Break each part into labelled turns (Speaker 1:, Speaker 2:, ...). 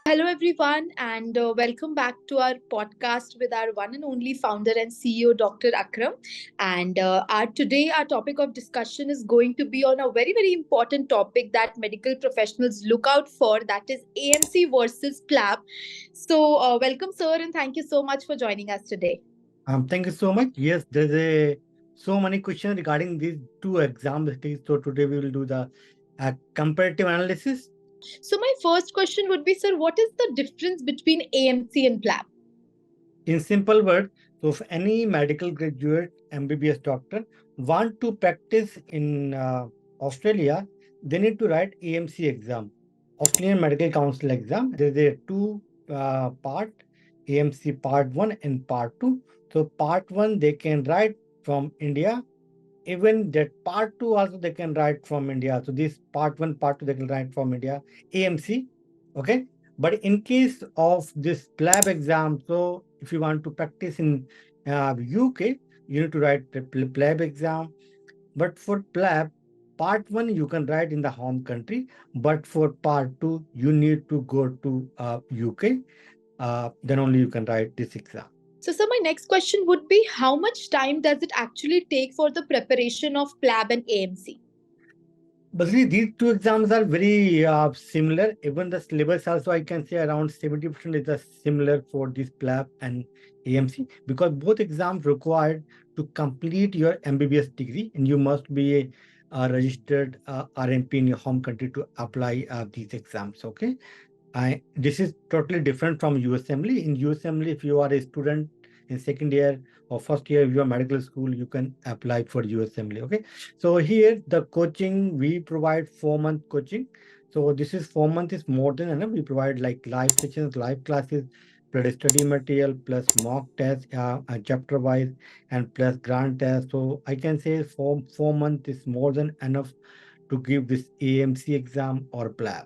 Speaker 1: Hello, everyone, and welcome back to our podcast with our one and only founder and CEO, Dr. Akram. And our topic of discussion is going to be on a very, very important topic that medical professionals look out for, that is AMC versus PLAB. So, welcome, sir, and thank you so much for joining us today.
Speaker 2: Thank you so much. Yes, there's so many questions regarding these two exams. So today we will do the comparative analysis.
Speaker 1: So, my first question would be, sir, what is the difference between AMC and PLAB?
Speaker 2: In simple words, so if any medical graduate, MBBS doctor want to practice in Australia, they need to write AMC exam, Australian Medical Council exam. There's a two part, AMC part 1 and part 2. So part 1 they can write from India. Even that part 2 also they can write from India. So this part 1, part 2 they can write from India, AMC. Okay. But in case of this PLAB exam, so if you want to practice in UK, you need to write the PLAB exam. But for PLAB, part 1 you can write in the home country, but for part 2 you need to go to UK. Then only you can write this exam.
Speaker 1: So, sir, my next question would be, how much time does it actually take for the preparation of PLAB and AMC?
Speaker 2: Basically, these two exams are very similar. Even the syllabus also, I can say around 70% is similar for this PLAB and AMC, because both exams required to complete your MBBS degree, and you must be a registered RMP in your home country to apply these exams. Okay. This is totally different from USMLE. In USMLE, if you are a student in second year or first year of your medical school, you can apply for USMLE. Okay. So here the coaching, we provide 4-month coaching. So this is 4 months is more than enough. We provide like live sessions, live classes, plus study material, plus mock test, chapter wise, and plus grant test. So I can say 4 months is more than enough to give this AMC exam or PLAB.
Speaker 1: Okay.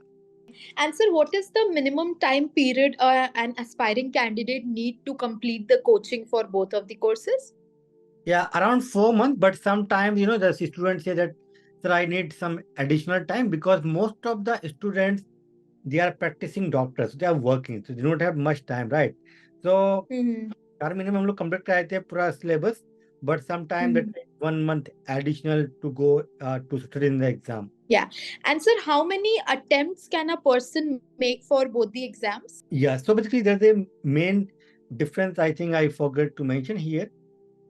Speaker 1: And sir, what is the minimum time period an aspiring candidate need to complete the coaching for both of the courses?
Speaker 2: Yeah, around 4 months, but sometimes, the students say that, sir, I need some additional time because most of the students, they are practicing doctors, they are working, so they don't have much time, right? So,
Speaker 1: Mm-hmm.
Speaker 2: चार महीने में हम लोग complete कराए थे पूरा syllabus, but sometimes they
Speaker 1: Mm-hmm.
Speaker 2: take 1 month additional to go to study in the exam.
Speaker 1: Yeah. And sir, how many attempts can a person make for both the exams?
Speaker 2: Yeah, so basically there's a main difference I think I forgot to mention here.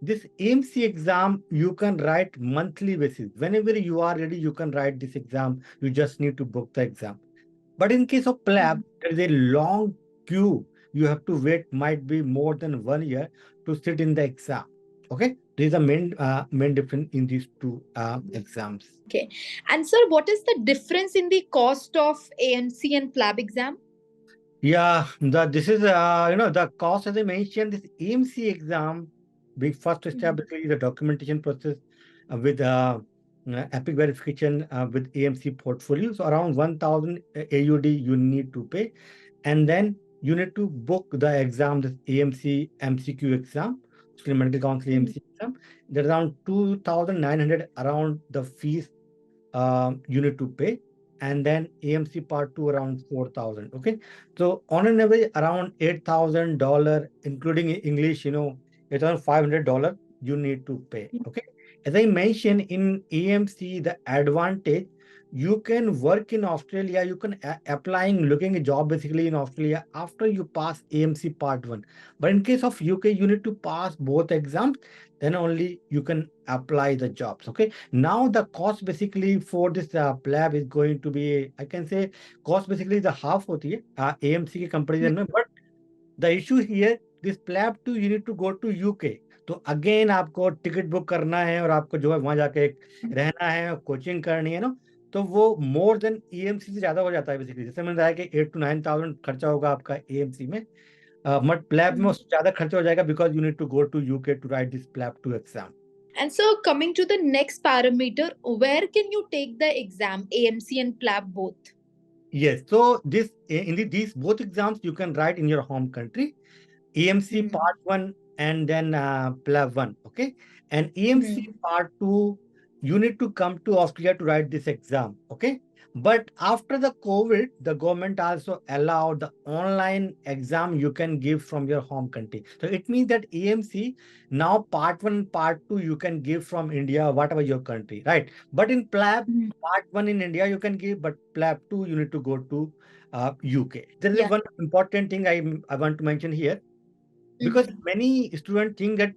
Speaker 2: This AMC exam, you can write monthly basis. Whenever you are ready, you can write this exam. You just need to book the exam. But in case of PLAB, there is a long queue. You have to wait, might be more than 1 year to sit in the exam. Okay, this is the main difference in these two exams.
Speaker 1: Okay. And sir, what is the difference in the cost of AMC and PLAB exam?
Speaker 2: Yeah, this is the cost as I mentioned. This AMC exam, we first establish the documentation process with epic verification with AMC portfolio. So around 1,000 AUD you need to pay, and then you need to book the exam, this AMC MCQ exam, Australian Medical Council
Speaker 1: Mhm.
Speaker 2: AMC exam. There's around 2,900 around the fees you need to pay, and then AMC part 2 around 4,000. Okay, so on an average around $8,000, including English, $8,500 you need to pay. Okay, as I mentioned in AMC, the advantage, you can work in Australia, you can applying looking a job basically in Australia after you pass AMC part 1. But in case of UK, you need to pass both exams, then only you can apply the jobs. Okay, now the cost basically for this PLAB is going to be, I can say, cost basically the half होती है AMC के comparison में. But the issue here, this PLAB 2 you need to go to UK. तो again आपको ticket book करना है और आपको जो है वहां जाके रहना है, कोचिंग करनी है ना, तो वो मोर देन EMC से ज्यादा हो जाता है बेसिकली. जैसे मैंने बताया कि 8 to 9,000 खर्चा होगा आपका AMC में, बट प्लैब में उससे ज्यादा खर्चा हो जाएगा because you need to go to UK to write this PLAB 2 exam.
Speaker 1: And so, coming to the next parameter, where can you take the exam, AMC and PLAB both?
Speaker 2: Yes, so these both exams you can write in your home country, AMC part 1 and then PLAB 1. Okay, and AMC part 2 you need to come to Australia to write this exam. Okay. But after the COVID, the government also allowed the online exam you can give from your home country. So it means that AMC now part one, part two you can give from India, whatever your country, right? But in PLAB,
Speaker 1: Mhm.
Speaker 2: part one in India you can give, but PLAB two you need to go to UK. There is
Speaker 1: Yeah.
Speaker 2: one important thing I want to mention here, because
Speaker 1: Mhm.
Speaker 2: many students think that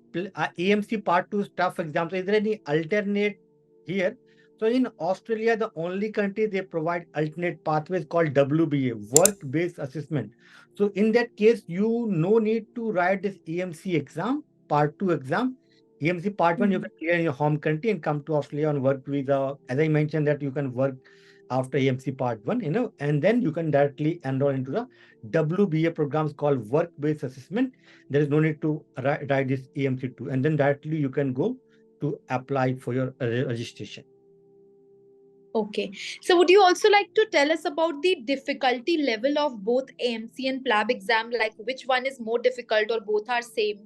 Speaker 2: AMC Part 2 tough exam. So is there any alternate here? So in Australia, the only country they provide alternate pathways called WBA, work-based assessment. So in that case, you no need to write this AMC exam, Part 2 exam. AMC Part 1, you
Speaker 1: Mhm.
Speaker 2: can clear in your home country and come to Australia on work visa. As I mentioned that you can work after AMC Part 1, and then you can directly enroll into the WBA programs called work-based assessment. There is no need to write this AMC2, and then directly you can go to apply for your registration.
Speaker 1: Okay. So would you also like to tell us about the difficulty level of both AMC and PLAB exam? Like which one is more difficult or both are same?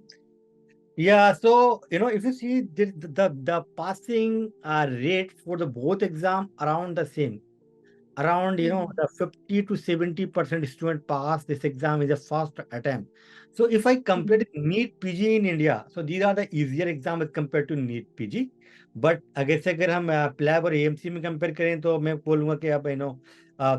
Speaker 2: Yeah, so if you see the passing rate for the both exam around the same. Around
Speaker 1: Mhm.
Speaker 2: the 50 to 70% student pass this exam is a first attempt. So if I compare
Speaker 1: Mhm.
Speaker 2: NEET PG in India, so these are the easier exam as compared to NEET PG. But अगर हम PLAB और AMC में compare करें तो मैं बोलूंगा कि अब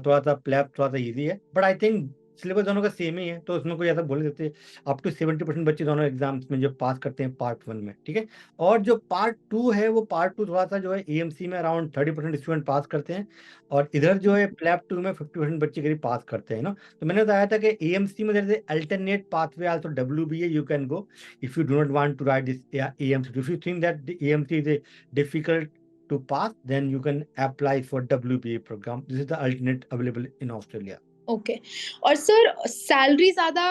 Speaker 2: थोड़ा सा प्लैब थोड़ा सा इजी है, बट आई थिंक सिलेबस दोनों का सेम ही है, तो उसमें कोई ऐसा बोल नहीं सकते। अप टू 70% बच्चे दोनों एग्जाम्स में जो पास करते हैं पार्ट वन में, ठीक है। और जो पार्ट टू है वो पार्ट टू थोड़ा सा जो है एएमसी में अराउंड 30% स्टूडेंट पास करते हैं, और इधर जो है प्लैब टू में 50% बच्चे करीब पास करते हैं ना। तो मैंने बताया था कि एएमसी में there is alternate pathway also, WBA you can go if you do not want to write this AMC. If you think that the AMC is a difficult to pass, then you can apply for WBA program. This is the alternate available in Australia.
Speaker 1: Okay. और sir salary ज्यादा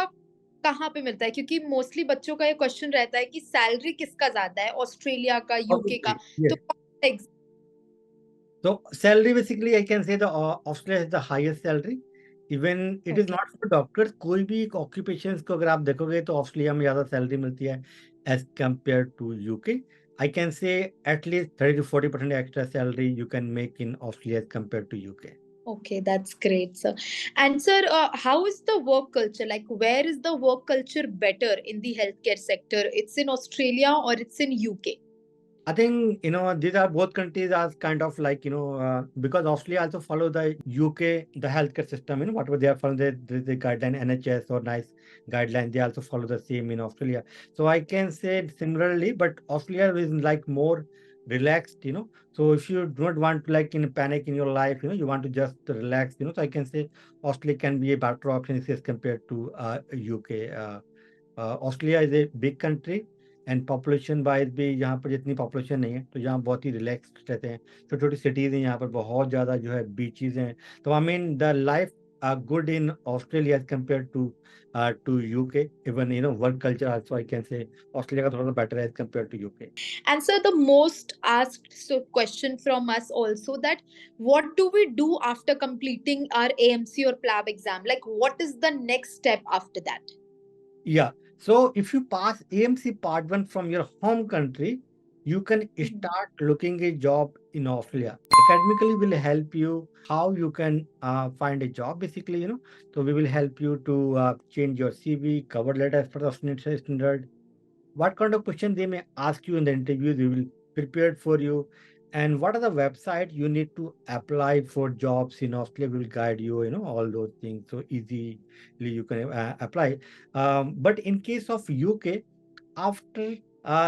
Speaker 1: कहाँ पे मिलता है? क्योंकि mostly बच्चों का ये क्वेश्चन रहता है कि सैलरी किसका ज्यादा है, ऑस्ट्रेलिया का, यूके का?
Speaker 2: Obviously, yes.
Speaker 1: तो कौन सा
Speaker 2: So salary basically I can say the Australia has the highest salary. Even it is
Speaker 1: okay.
Speaker 2: not for doctors, कोई भी occupations को अगर आप देखोगे तो ऑस्ट्रेलिया में ज़्यादा सैलरी मिलती है as compared to UK. I can say at least 30 to 40% extra salary you can make in Australia as compared to UK.
Speaker 1: Okay, that's great, sir. And sir, how is the work culture? Like, where is the work culture better in the healthcare sector? It's in Australia or it's in UK?
Speaker 2: I think these are both countries are kind of like because Australia also follow the UK the healthcare system, whatever they are following the guideline NHS or NICE guideline, they also follow the same in Australia. So I can say similarly, but Australia is like more relaxed. So if you do not want to like in panic in your life, you want to just relax. So I can say Australia can be a better option as compared to UK. Australia is a big country, and population wise भी यहाँ पर जितनी population नहीं है, तो यहाँ बहुत ही relax रहते हैं। छोटी छोटी सिटीज़ हैं, यहाँ पर बहुत ज़्यादा जो है बीचेस हैं। तो I mean the life good in Australia as compare to UK. Even work culture also I can say Australia का थोड़ा सा बेटर है as compare to UK.
Speaker 1: And sir, the most asked question from us also, that what do we do after completing our AMC or PLAB exam? Like, what is the next step after that?
Speaker 2: Yeah. So if you pass AMC Part 1 from your home country, you can
Speaker 1: Mhm.
Speaker 2: start looking a job in Australia. Academically will help you how you can find a job basically, So we will help you to change your CV, cover letter as per the Australian standard, what kind of question they may ask you in the interviews, we will prepare for you, and what are the website you need to apply for jobs in Australia, we will guide you, all those things, so easily you can apply. But in case of UK, after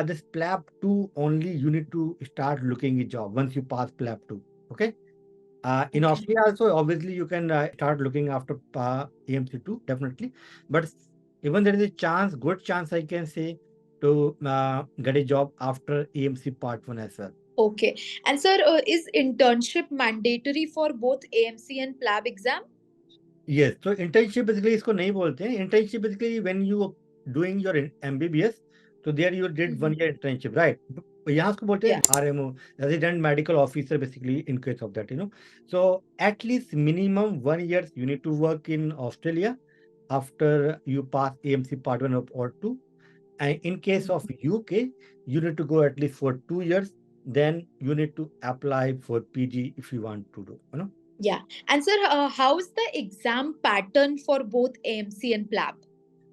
Speaker 2: this PLAB 2 only you need to start looking a job once you pass PLAB 2. Okay. In
Speaker 1: Okay.
Speaker 2: Australia also, obviously, you can start looking after AMC2, definitely. But even there is a chance, good chance, I can say, to get a job after AMC Part 1 as well.
Speaker 1: Okay. And sir, is internship mandatory for both AMC and PLAB exam?
Speaker 2: Yes, so internship basically इसको नहीं बोलते हैं। Internship basically when you doing your MBBS, so there you did
Speaker 1: Mhm.
Speaker 2: 1 year internship, right? यहाँ उसको बोलते
Speaker 1: Yeah.
Speaker 2: हैं RMO, resident medical officer basically in case of that. So at least minimum 1 year you need to work in Australia after you pass AMC Part 1 or 2. And in case of UK, you need to go at least for 2 years. then you need to apply for PG if you want to do.
Speaker 1: Yeah. And sir, how's the exam pattern for both AMC and PLAB?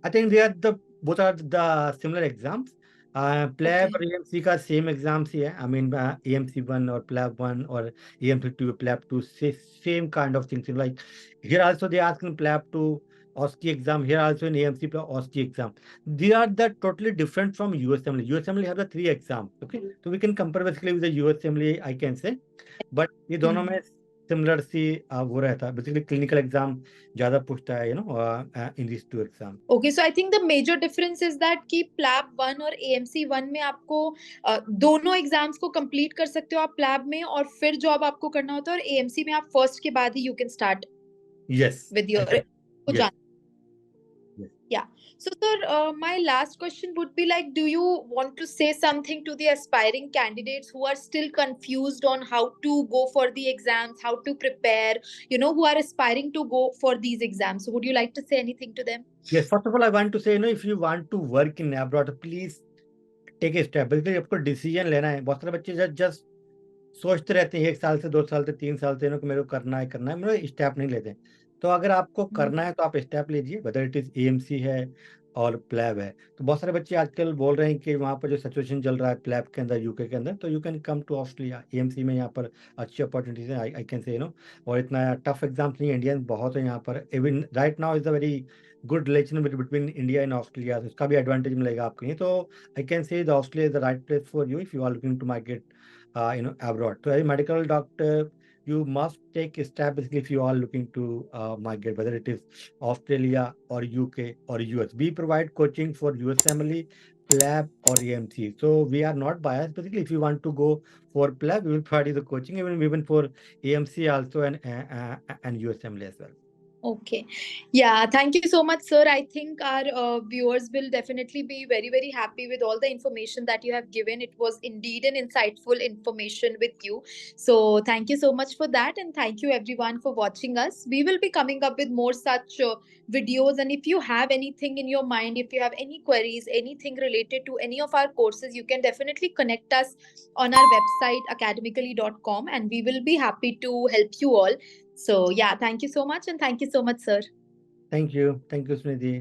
Speaker 2: I think they are the both are the similar exams. PLAB
Speaker 1: Okay.
Speaker 2: और AMC का same exams ही है. I mean AMC 1 or PLAB 1 or AMC 2 PLAB 2 same kind of things. Like here also they ask in PLAB 2 OSCE exam. Here also in AMC OSCE exam. They are the totally different from USMLE. USMLE have the 3 exams. Okay, so we can compare basically with the USMLE I can say. But ये दोनों में similar सी वो रहता है basically clinical exam ज्यादा पूछता है in this two exam.
Speaker 1: Okay, so I think the major difference is that कि प्लैब 1 और एएमसी 1 में आपको दोनों एग्जाम्स को कंप्लीट कर सकते हो आप प्लैब में, और फिर जॉब आपको करना होता है, और एएमसी में आप फर्स्ट के बाद ही you can start
Speaker 2: yes
Speaker 1: with your
Speaker 2: yes.
Speaker 1: Yeah. So, sir, my last question would be like, do you want to say something to the aspiring candidates who are still confused on how to go for the exams, how to prepare, who are aspiring to go for these exams? So, would you like to say anything to them?
Speaker 2: Yes, first of all, I want to say, if you want to work in abroad, please take a step. Basically, आपको decision लेना है. बहुत सारे बच्चे just सोचते रहते हैं 1 साल से 2 साल से 3 साल से कि मेरे को करना है मेरे स्टेप नहीं लेते. तो अगर आपको करना है तो आप स्टेप लीजिए, वेदर इट इज एएमसी है और प्लैब है. तो बहुत सारे बच्चे आजकल बोल रहे हैं कि वहाँ पर जो सिचुएशन चल रहा है प्लैब के अंदर यूके के अंदर, तो you can come to Australia. AMC में यहाँ पर अच्छी अपॉर्चुनिटीज है. आई कैन से और इतना टफ एग्जाम्स नहीं, इंडियन बहुत है यहाँ पर. Even right now is a very good relation between India and Australia, उसका भी एडवांटेज मिलेगा आपको. ये तो I can say the Australia is the right place for you if you are looking to migrate abroad. So as a medical doctor, you must take a step basically if you are looking to migrate, whether it is Australia or UK or US. We provide coaching for USMLE, PLAB or AMC. So we are not biased. Basically, if you want to go for PLAB, we will provide you the coaching, even for AMC also and USMLE as well.
Speaker 1: Okay. Yeah. Thank you so much, sir. I think our viewers will definitely be very, very happy with all the information that you have given. It was indeed an insightful information with you. So, thank you so much for that. And thank you, everyone, for watching us. We will be coming up with more such videos. And if you have anything in your mind, if you have any queries, anything related to any of our courses, you can definitely connect us on our website, academically.com, and we will be happy to help you all. So, yeah, thank you so much. And thank you so much, sir.
Speaker 2: Thank you. Thank you, Smriti.